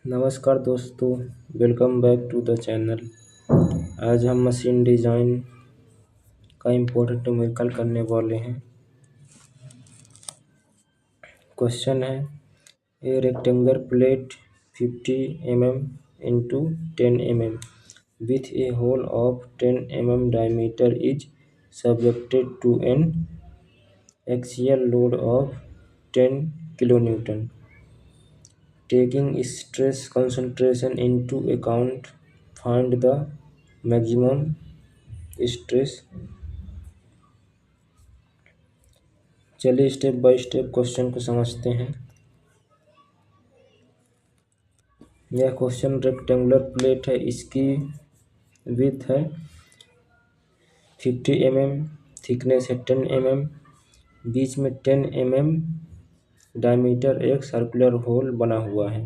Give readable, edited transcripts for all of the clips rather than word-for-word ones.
नमस्कार दोस्तों, welcome back to the channel. आज हम मशीन डिज़ाइन का इम्पोर्टेंट न्यूमेरिकल करने वाले हैं। क्वेश्चन है, a rectangular plate 50 mm into 10 mm with a hole of 10 mm diameter is subjected to an axial load of 10 kilonewton. Taking stress concentration into account, find the maximum stress. चलिए step by step question को समझते हैं। यह question rectangular plate है, इसकी width है 50 mm, thickness है 10 mm, बीच में 10 mm डायमीटर एक सर्कुलर होल बना हुआ है।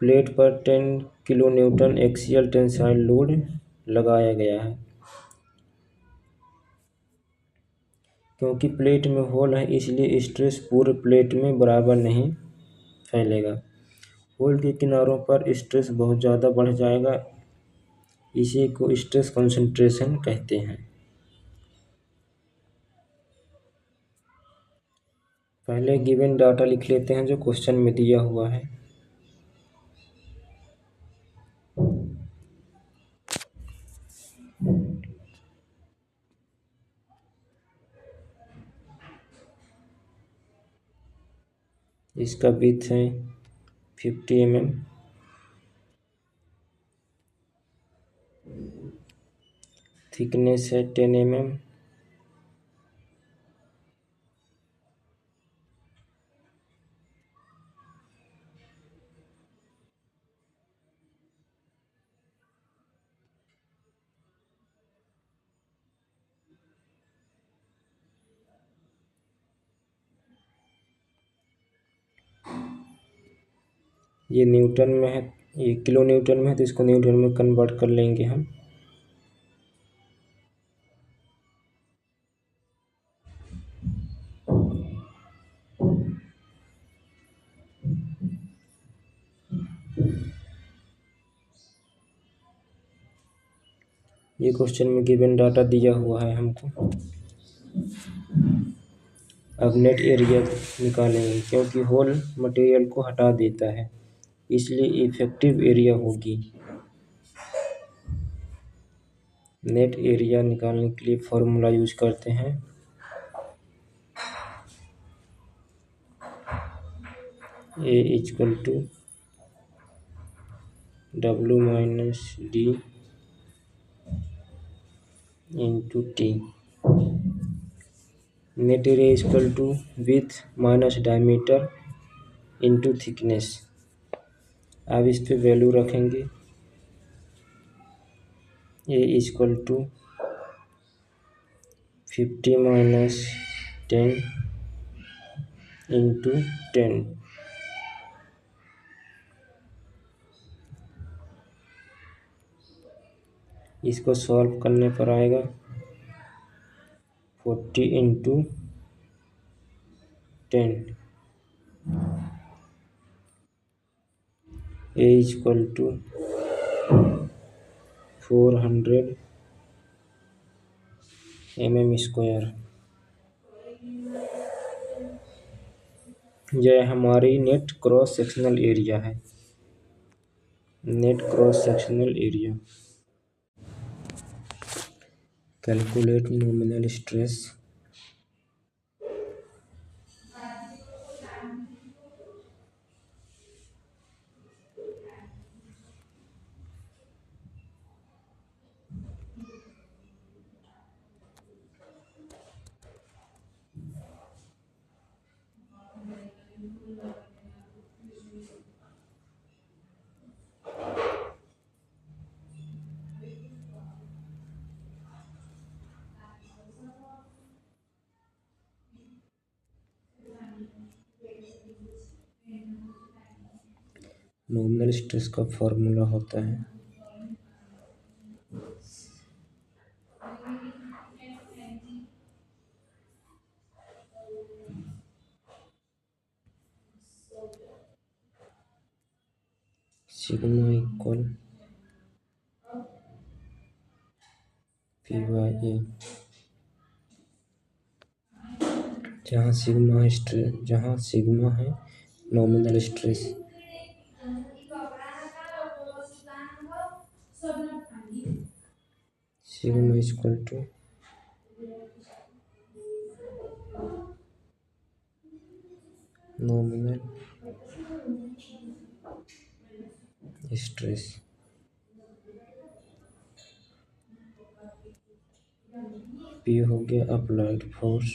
प्लेट पर 10 kilo Newton axial tensile load लगाया गया है। क्योंकि प्लेट में होल है इसलिए स्ट्रेस पूरे प्लेट में बराबर नहीं फैलेगा। होल के किनारों पर स्ट्रेस बहुत ज़्यादा बढ़ जाएगा, इसी को स्ट्रेस कंसंट्रेशन कहते हैं। पहले गिवन डाटा लिख लेते हैं जो क्वेश्चन में दिया हुआ है। इसका विड्थ है 50 mm, थिकनेस है 10 mm, ये न्यूटन में है, ये किलो न्यूटन में है तो इसको न्यूटन में कन्वर्ट कर लेंगे हम। ये क्वेश्चन में गिवन डाटा दिया हुआ है हमको। अब नेट एरिया निकालेंगे, क्योंकि होल मटेरियल को हटा देता है इसलिए इफेक्टिव एरिया होगी। नेट एरिया निकालने के लिए फॉर्मूला यूज करते हैं, A equal to W minus D into T. Net area equal to width minus diameter into thickness. अब इस पे वैल्यू रखेंगे, A equal to 50 minus 10 into 10। इसको सॉल्व करने पर आएगा 40 into 10। A equal to 400 mm²। यह हमारी नेट क्रॉस सेक्शनल एरिया है, net cross sectional area. Calculate nominal stress. Nominal stress का फॉर्मूला होता है सिग्मा इक्वल PYA, जहाँ सिग्मा है nominal stress, sigma equal to nominal stress. P हो गया अप्लाइड फोर्स,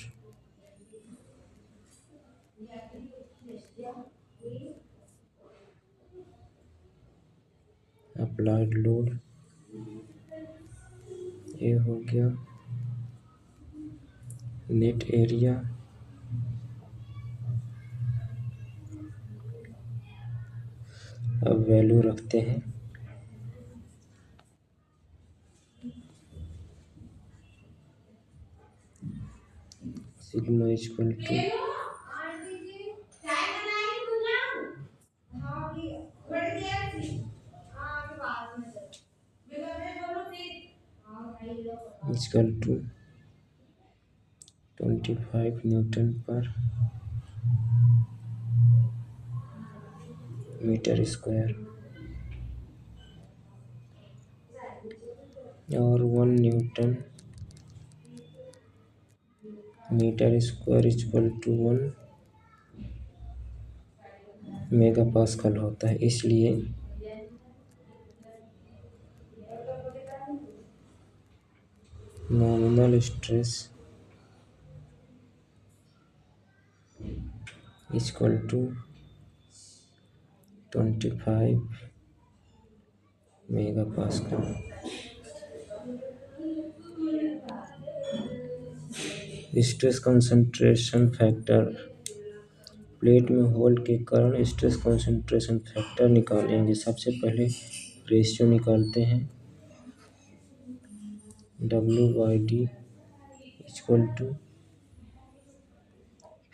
अप्लाइड लोड, ये हो गया नेट एरिया, अब वैल्यू रखते हैं। Sigma equal to equal to 25 newton per metre square और 1 newton metre square equal to 1 mega pascal होता है। इसलिए nominal stress equal to 25 mega pascal. Stress concentration factor, plate में होल के कारण स्ट्रेस कंसंट्रेशन फैक्टर निकालेंगे। सबसे पहले रेशियो निकालते हैं, W/D equal to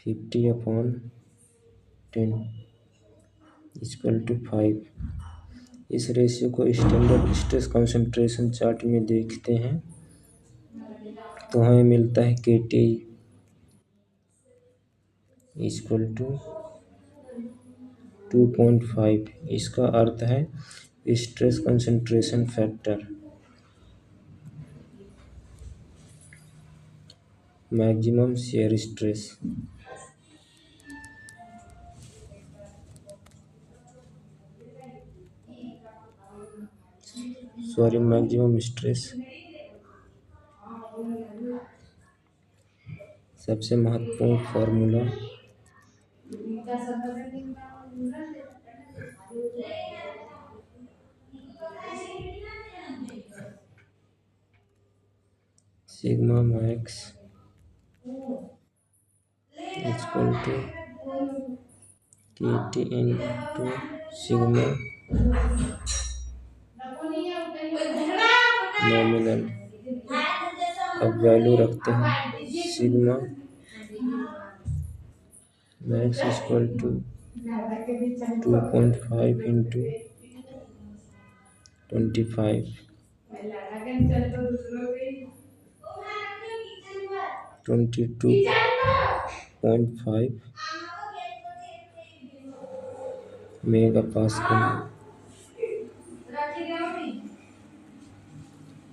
50/10 equal to 5। इस रेशियो को स्टैंडर्ड स्ट्रेस कंसंट्रेशन चार्ट में देखते हैं तो हमें मिलता है KT इक्वल टू 2.5। इसका अर्थ है stress concentration factor maximum shear stress, maximum stress सबसे महत्वपूर्ण formula sigma max equal to KT into sigma nominal. अब वैल्यू रखते हैं, sigma max equal to 2.5 into 25 22.5 mega pascal.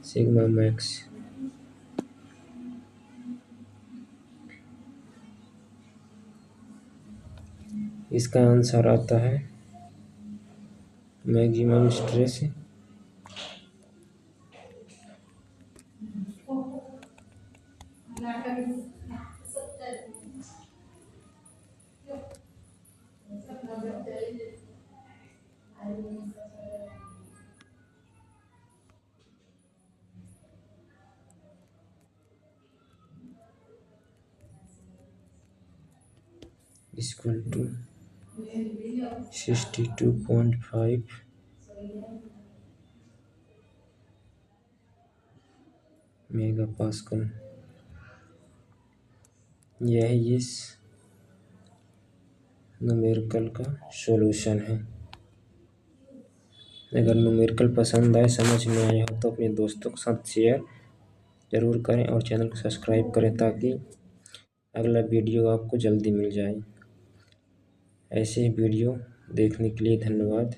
Sigma max इसका आंसर आता है maximum stress equal to 62.5 mega pascal. यही इस न्यूमेरिकल का सॉल्यूशन है। अगर न्यूमेरिकल पसंद आए, समझ में आया हो तो अपने दोस्तों के साथ शेयर ज़रूर करें और चैनल को सब्सक्राइब करें ताकि अगला वीडियो आपको जल्दी मिल जाए। ऐसे ही वीडियो देखने के लिए धन्यवाद।